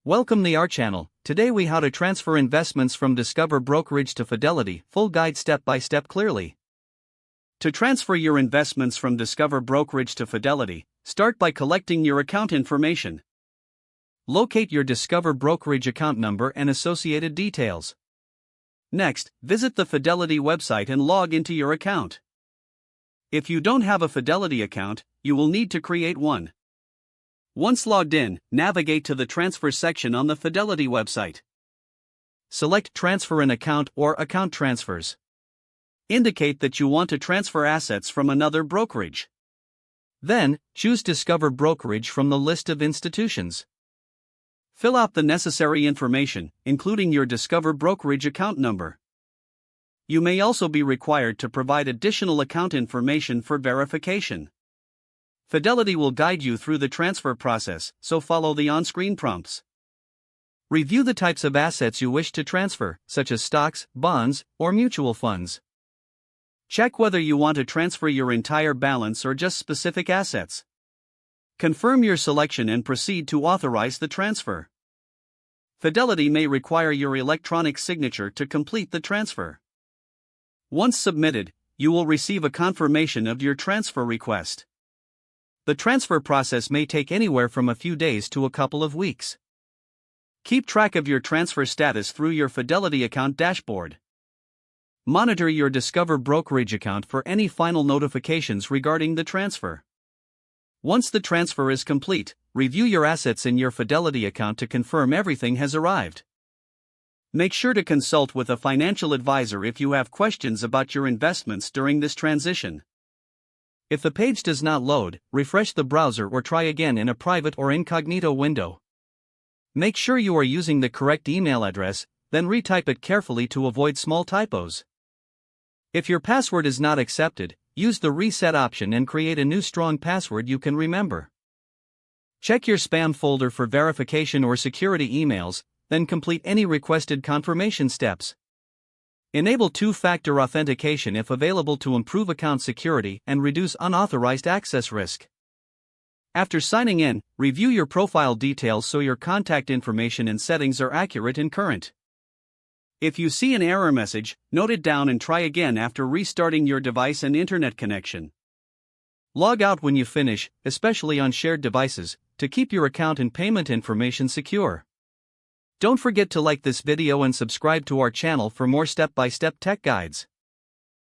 Welcome to our channel. Today we how to transfer investments from Discover Brokerage to Fidelity, full guide step by step clearly. To transfer your investments from Discover Brokerage to Fidelity, start by collecting your account information. Locate your Discover Brokerage account number and associated details. Next, visit the Fidelity website and log into your account. If you don't have a Fidelity account, you will need to create one. Once logged in, navigate to the Transfer section on the Fidelity website. Select Transfer an Account or Account Transfers. Indicate that you want to transfer assets from another brokerage. Then, choose Discover Brokerage from the list of institutions. Fill out the necessary information, including your Discover Brokerage account number. You may also be required to provide additional account information for verification. Fidelity will guide you through the transfer process, so follow the on-screen prompts. Review the types of assets you wish to transfer, such as stocks, bonds, or mutual funds. Check whether you want to transfer your entire balance or just specific assets. Confirm your selection and proceed to authorize the transfer. Fidelity may require your electronic signature to complete the transfer. Once submitted, you will receive a confirmation of your transfer request. The transfer process may take anywhere from a few days to a couple of weeks. Keep track of your transfer status through your Fidelity account dashboard. Monitor your Discover Brokerage account for any final notifications regarding the transfer. Once the transfer is complete, review your assets in your Fidelity account to confirm everything has arrived. Make sure to consult with a financial advisor if you have questions about your investments during this transition. If the page does not load, refresh the browser or try again in a private or incognito window. Make sure you are using the correct email address, then retype it carefully to avoid small typos. If your password is not accepted, use the reset option and create a new strong password you can remember. Check your spam folder for verification or security emails, then complete any requested confirmation steps. Enable two-factor authentication if available to improve account security and reduce unauthorized access risk. After signing in, review your profile details so your contact information and settings are accurate and current. If you see an error message, note it down and try again after restarting your device and internet connection. Log out when you finish, especially on shared devices, to keep your account and payment information secure. Don't forget to like this video and subscribe to our channel for more step-by-step tech guides.